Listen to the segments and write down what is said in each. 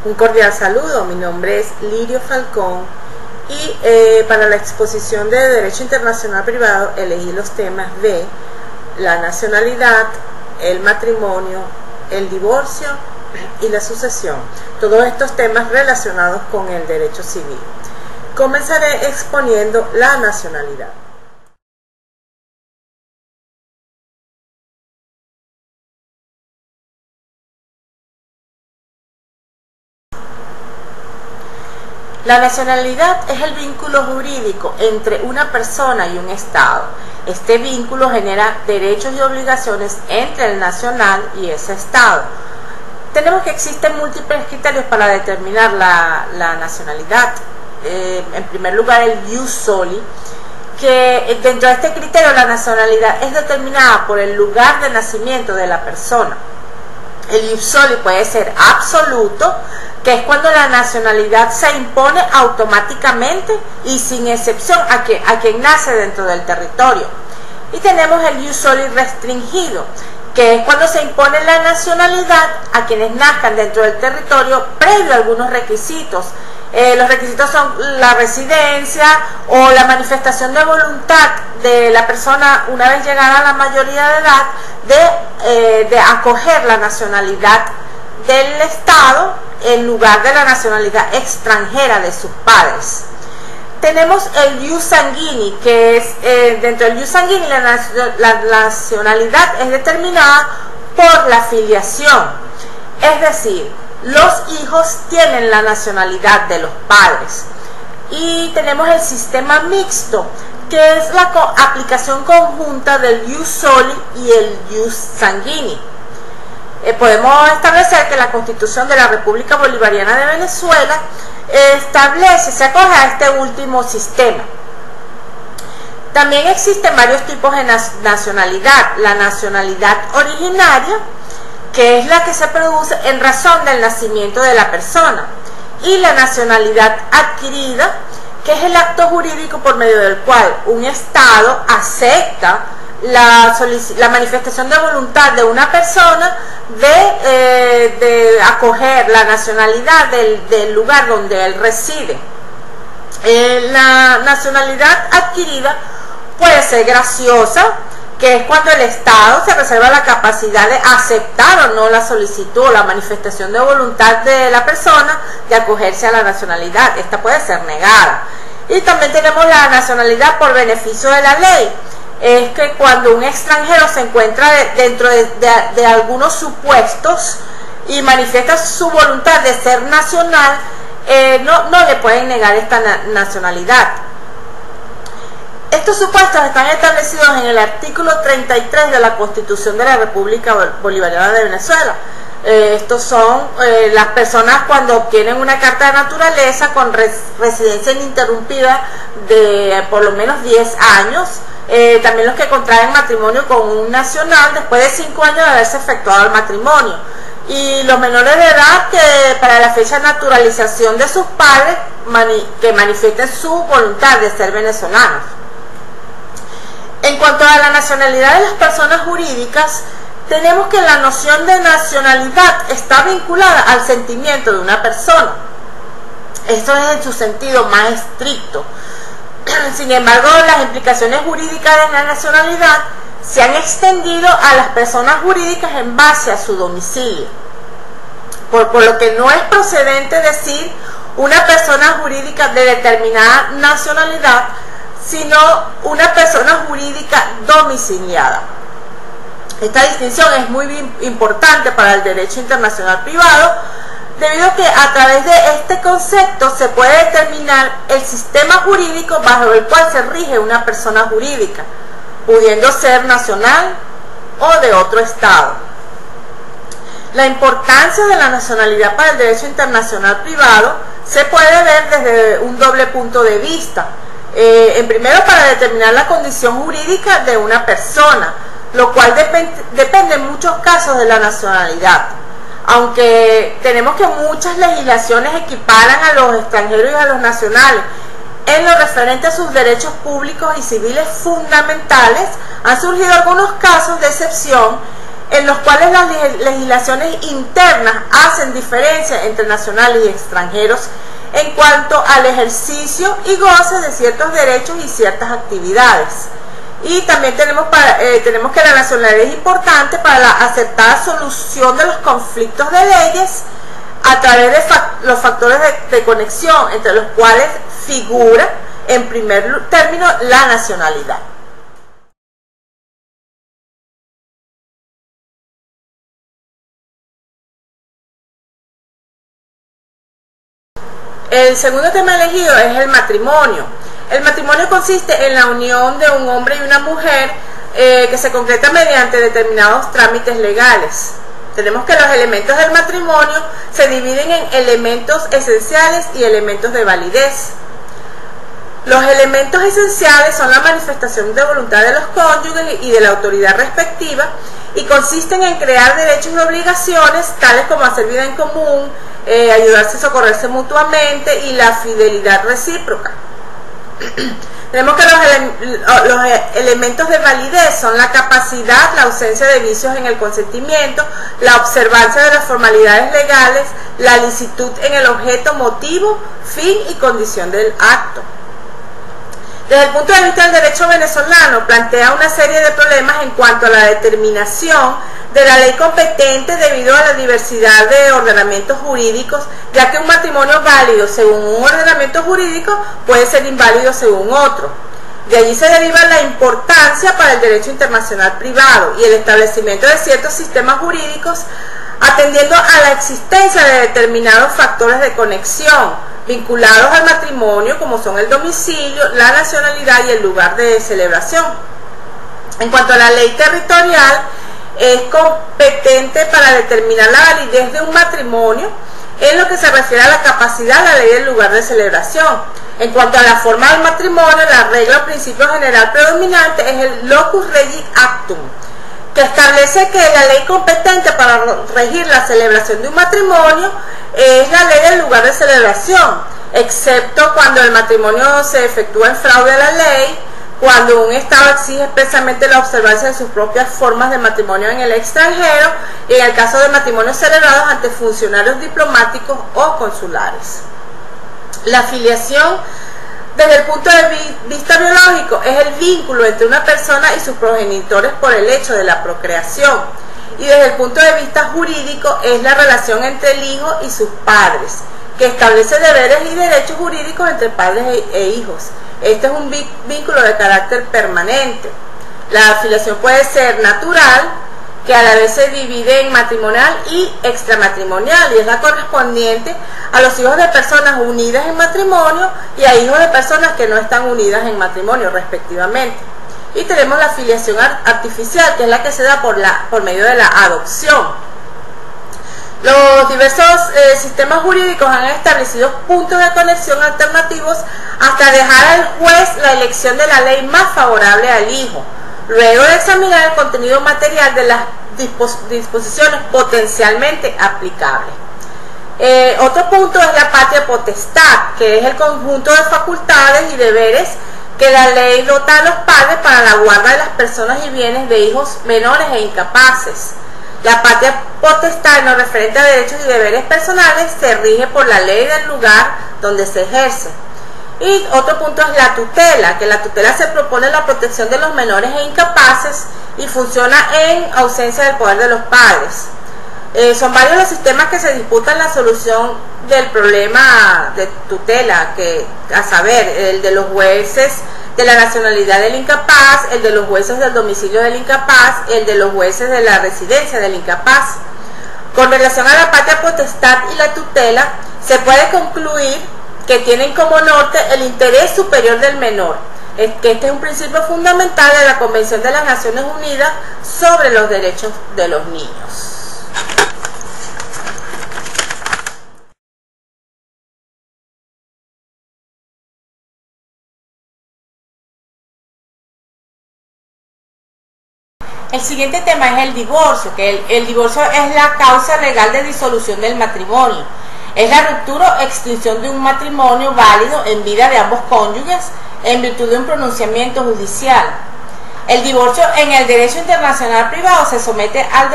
Un cordial saludo, mi nombre es Lirio Falcón y para la exposición de Derecho Internacional Privado elegí los temas de la nacionalidad, el matrimonio, el divorcio y la sucesión. Todos estos temas relacionados con el derecho civil. Comenzaré exponiendo la nacionalidad. La nacionalidad es el vínculo jurídico entre una persona y un Estado. Este vínculo genera derechos y obligaciones entre el nacional y ese Estado. Tenemos que existen múltiples criterios para determinar la nacionalidad. En primer lugar, el jus soli, que dentro de este criterio la nacionalidad es determinada por el lugar de nacimiento de la persona. El jus soli puede ser absoluto, que es cuando la nacionalidad se impone automáticamente y sin excepción a quien nace dentro del territorio. Y tenemos el jus soli restringido, que es cuando se impone la nacionalidad a quienes nazcan dentro del territorio previo a algunos requisitos. Los requisitos son la residencia o la manifestación de voluntad de la persona una vez llegada a la mayoría de edad de acoger la nacionalidad del Estado en lugar de la nacionalidad extranjera de sus padres. Tenemos el jus sanguinis, que es dentro del jus sanguinis la nacionalidad es determinada por la filiación, es decir, los hijos tienen la nacionalidad de los padres. Y tenemos el sistema mixto, que es la aplicación conjunta del jus soli y el jus sanguinis. Podemos establecer que la Constitución de la República Bolivariana de Venezuela se acoge a este último sistema. También existen varios tipos de nacionalidad. La nacionalidad originaria, que es la que se produce en razón del nacimiento de la persona, y la nacionalidad adquirida, que es el acto jurídico por medio del cual un Estado acepta la manifestación de voluntad de una persona de acoger la nacionalidad del lugar donde él reside. La nacionalidad adquirida puede ser graciosa, que es cuando el Estado se reserva la capacidad de aceptar o no la solicitud o la manifestación de voluntad de la persona de acogerse a la nacionalidad. Esta puede ser negada. Y también tenemos la nacionalidad por beneficio de la ley. Es que cuando un extranjero se encuentra dentro de algunos supuestos y manifiesta su voluntad de ser nacional, no le pueden negar esta nacionalidad. Estos supuestos están establecidos en el artículo 33 de la Constitución de la República Bolivariana de Venezuela. Estos son las personas cuando obtienen una carta de naturaleza con residencia ininterrumpida de por lo menos 10 años, también los que contraen matrimonio con un nacional después de 5 años de haberse efectuado el matrimonio, y los menores de edad que para la fecha de naturalización de sus padres que manifiesten su voluntad de ser venezolanos. En cuanto a la nacionalidad de las personas jurídicas, tenemos que la noción de nacionalidad está vinculada al sentimiento de una persona. Esto es en su sentido más estricto. Sin embargo, las implicaciones jurídicas de la nacionalidad se han extendido a las personas jurídicas en base a su domicilio. Por lo que no es procedente decir una persona jurídica de determinada nacionalidad, sino una persona jurídica domiciliada. Esta distinción es muy importante para el derecho internacional privado, debido a que a través de este concepto se puede determinar el sistema jurídico bajo el cual se rige una persona jurídica, pudiendo ser nacional o de otro Estado. La importancia de la nacionalidad para el derecho internacional privado se puede ver desde un doble punto de vista. En primero, para determinar la condición jurídica de una persona, lo cual depende en muchos casos de la nacionalidad. Aunque tenemos que muchas legislaciones equiparan a los extranjeros y a los nacionales en lo referente a sus derechos públicos y civiles fundamentales, han surgido algunos casos de excepción en los cuales las legislaciones internas hacen diferencia entre nacionales y extranjeros en cuanto al ejercicio y goce de ciertos derechos y ciertas actividades. Y también tenemos que la nacionalidad es importante para la acertada solución de los conflictos de leyes a través de los factores de conexión, entre los cuales figura en primer término la nacionalidad. El segundo tema elegido es el matrimonio. El matrimonio consiste en la unión de un hombre y una mujer que se concreta mediante determinados trámites legales. Tenemos que los elementos del matrimonio se dividen en elementos esenciales y elementos de validez. Los elementos esenciales son la manifestación de voluntad de los cónyuges y de la autoridad respectiva y consisten en crear derechos y obligaciones tales como hacer vida en común, ayudarse y socorrerse mutuamente y la fidelidad recíproca. Tenemos que los elementos de validez son la capacidad, la ausencia de vicios en el consentimiento, la observancia de las formalidades legales, la licitud en el objeto, motivo, fin y condición del acto. Desde el punto de vista del derecho venezolano, plantea una serie de problemas en cuanto a la determinación de la ley competente debido a la diversidad de ordenamientos jurídicos, ya que un matrimonio válido según un ordenamiento jurídico puede ser inválido según otro. De allí se deriva la importancia para el derecho internacional privado y el establecimiento de ciertos sistemas jurídicos atendiendo a la existencia de determinados factores de conexión vinculados al matrimonio, como son el domicilio, la nacionalidad y el lugar de celebración. En cuanto a la ley territorial, es competente para determinar la validez de un matrimonio en lo que se refiere a la capacidad de la ley del lugar de celebración. En cuanto a la forma del matrimonio, la regla o principio general predominante es el locus regit actum, que establece que la ley competente para regir la celebración de un matrimonio es la ley del lugar de celebración, excepto cuando el matrimonio se efectúa en fraude a la ley, cuando un Estado exige expresamente la observancia de sus propias formas de matrimonio en el extranjero y en el caso de matrimonios celebrados ante funcionarios diplomáticos o consulares. La filiación, desde el punto de vista biológico, es el vínculo entre una persona y sus progenitores por el hecho de la procreación, y desde el punto de vista jurídico es la relación entre el hijo y sus padres, que establece deberes y derechos jurídicos entre padres e hijos. Este es un vínculo de carácter permanente. La filiación puede ser natural, que a la vez se divide en matrimonial y extramatrimonial, y es la correspondiente a los hijos de personas unidas en matrimonio y a hijos de personas que no están unidas en matrimonio, respectivamente. Y tenemos la filiación artificial, que es la que se da por medio de la adopción. Los diversos sistemas jurídicos han establecido puntos de conexión alternativos hasta dejar al juez la elección de la ley más favorable al hijo, luego de examinar el contenido material de las disposiciones potencialmente aplicables. Otro punto es la patria potestad, que es el conjunto de facultades y deberes que la ley dota a los padres para la guarda de las personas y bienes de hijos menores e incapaces. La patria potestad en lo referente a derechos y deberes personales se rige por la ley del lugar donde se ejerce. Y otro punto es la tutela, que la tutela se propone la protección de los menores e incapaces y funciona en ausencia del poder de los padres. Son varios los sistemas que se disputan la solución del problema de tutela, que a saber, el de los jueces de la nacionalidad del incapaz, el de los jueces del domicilio del incapaz, el de los jueces de la residencia del incapaz. Con relación a la patria potestad y la tutela, se puede concluir que tienen como norte el interés superior del menor, que este es un principio fundamental de la Convención de las Naciones Unidas sobre los derechos de los niños. El siguiente tema es el divorcio, que el divorcio es la causa legal de disolución del matrimonio. Es la ruptura o extinción de un matrimonio válido en vida de ambos cónyuges en virtud de un pronunciamiento judicial. El divorcio en el derecho internacional privado se somete al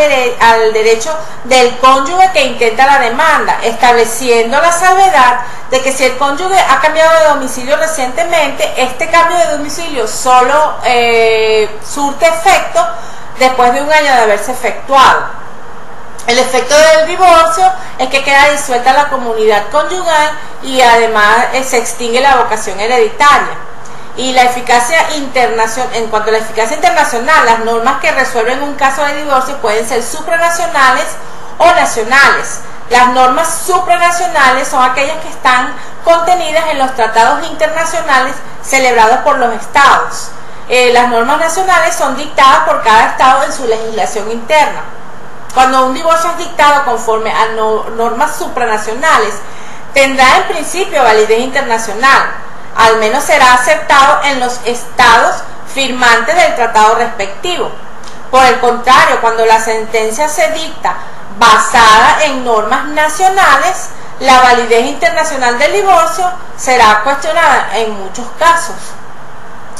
derecho del cónyuge que intenta la demanda, estableciendo la salvedad de que si el cónyuge ha cambiado de domicilio recientemente, este cambio de domicilio solo surte efecto después de un año de haberse efectuado. El efecto del divorcio es que queda disuelta la comunidad conyugal y además se extingue la vocación hereditaria. Y la eficacia internacional, en cuanto a la eficacia internacional, las normas que resuelven un caso de divorcio pueden ser supranacionales o nacionales. Las normas supranacionales son aquellas que están contenidas en los tratados internacionales celebrados por los estados. Las normas nacionales son dictadas por cada estado en su legislación interna. Cuando un divorcio es dictado conforme a normas supranacionales, tendrá en principio validez internacional. Al menos será aceptado en los estados firmantes del tratado respectivo. Por el contrario, cuando la sentencia se dicta basada en normas nacionales, la validez internacional del divorcio será cuestionada en muchos casos.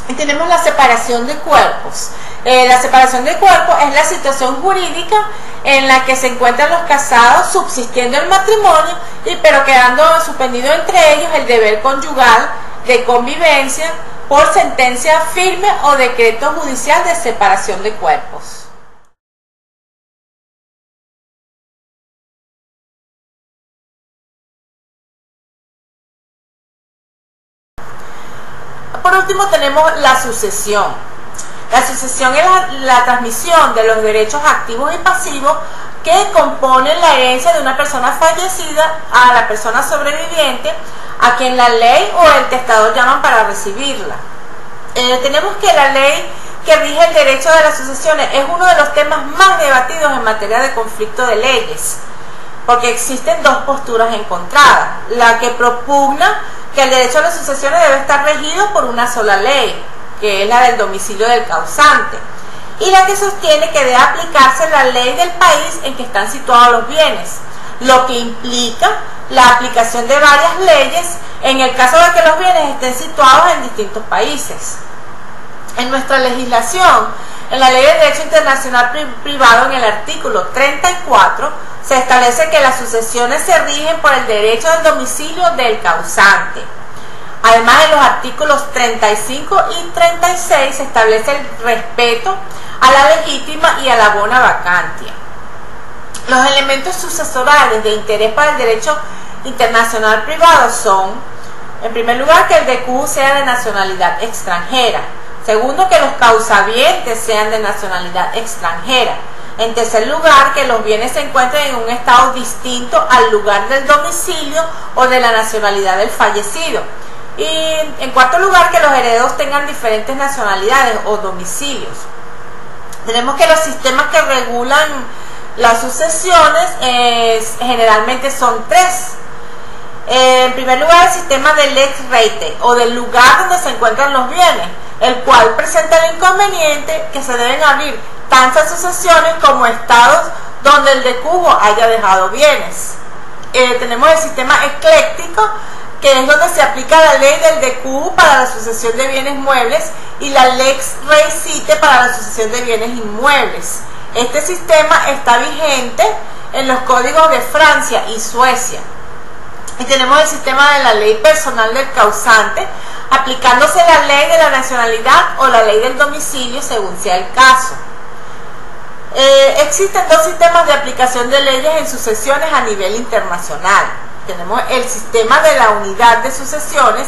Y tenemos la separación de cuerpos. La separación de cuerpos es la situación jurídica en la que se encuentran los casados subsistiendo el matrimonio, pero quedando suspendido entre ellos el deber conyugal de convivencia por sentencia firme o decreto judicial de separación de cuerpos. Por último tenemos la sucesión. La sucesión es la transmisión de los derechos activos y pasivos que componen la herencia de una persona fallecida a la persona sobreviviente, a quien la ley o el testador llaman para recibirla. Tenemos que la ley que rige el derecho de las sucesiones es uno de los temas más debatidos en materia de conflicto de leyes, porque existen dos posturas encontradas: la que propugna que el derecho a las sucesiones debe estar regido por una sola ley, que es la del domicilio del causante, y la que sostiene que debe aplicarse la ley del país en que están situados los bienes, lo que implica la aplicación de varias leyes en el caso de que los bienes estén situados en distintos países. En nuestra legislación, en la Ley de Derecho Internacional Privado, en el artículo 34, se establece que las sucesiones se rigen por el derecho del domicilio del causante. Además, en los artículos 35 y 36 se establece el respeto a la legítima y a la bona vacantia. Los elementos sucesorales de interés para el derecho internacional privado son, en primer lugar, que el DQ sea de nacionalidad extranjera. Segundo, que los causavientes sean de nacionalidad extranjera. En tercer lugar, que los bienes se encuentren en un estado distinto al lugar del domicilio o de la nacionalidad del fallecido. Y en cuarto lugar, que los herederos tengan diferentes nacionalidades o domicilios. Tenemos que los sistemas que regulan las sucesiones generalmente son tres. En primer lugar, el sistema del lex rete, o del lugar donde se encuentran los bienes, el cual presenta el inconveniente que se deben abrir tantas sucesiones como estados donde el decubo haya dejado bienes. Tenemos el sistema ecléctico, que es donde se aplica la ley del decubo para la sucesión de bienes muebles y la lex recite para la sucesión de bienes inmuebles. Este sistema está vigente en los códigos de Francia y Suecia. Y tenemos el sistema de la ley personal del causante, aplicándose la ley de la nacionalidad o la ley del domicilio según sea el caso. Existen dos sistemas de aplicación de leyes en sucesiones a nivel internacional. Tenemos el sistema de la unidad de sucesiones,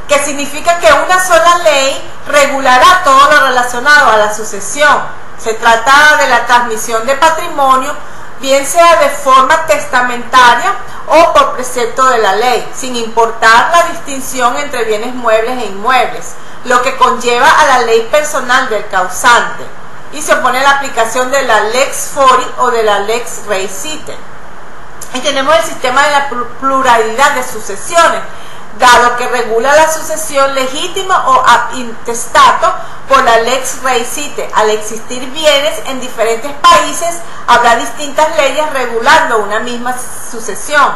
que significa que una sola ley regulará todo lo relacionado a la sucesión. Se trata de la transmisión de patrimonio, bien sea de forma testamentaria o por precepto de la ley, sin importar la distinción entre bienes muebles e inmuebles, lo que conlleva a la ley personal del causante, y se opone a la aplicación de la lex fori o de la lex recite. Y tenemos el sistema de la pluralidad de sucesiones, dado que regula la sucesión legítima o ab intestato por la lex recite. Al existir bienes en diferentes países, habrá distintas leyes regulando una misma sucesión.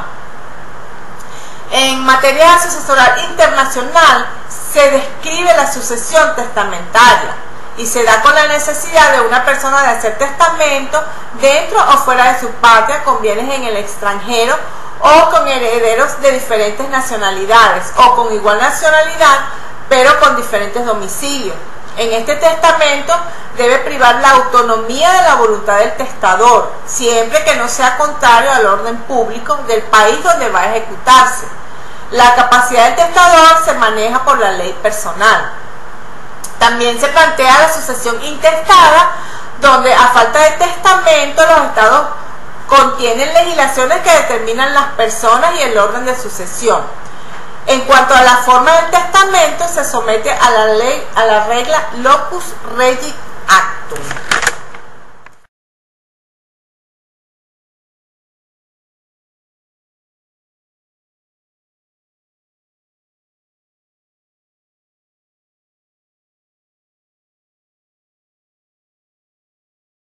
En materia sucesoral internacional se describe la sucesión testamentaria, y se da con la necesidad de una persona de hacer testamento dentro o fuera de su patria con bienes en el extranjero o con herederos de diferentes nacionalidades o con igual nacionalidad pero con diferentes domicilios. En este testamento debe privar la autonomía de la voluntad del testador, siempre que no sea contrario al orden público del país donde va a ejecutarse. La capacidad del testador se maneja por la ley personal. También se plantea la sucesión intestada, donde a falta de testamento los estados contienen legislaciones que determinan las personas y el orden de sucesión. En cuanto a la forma del testamento, se somete a la regla Locus Regit Actum.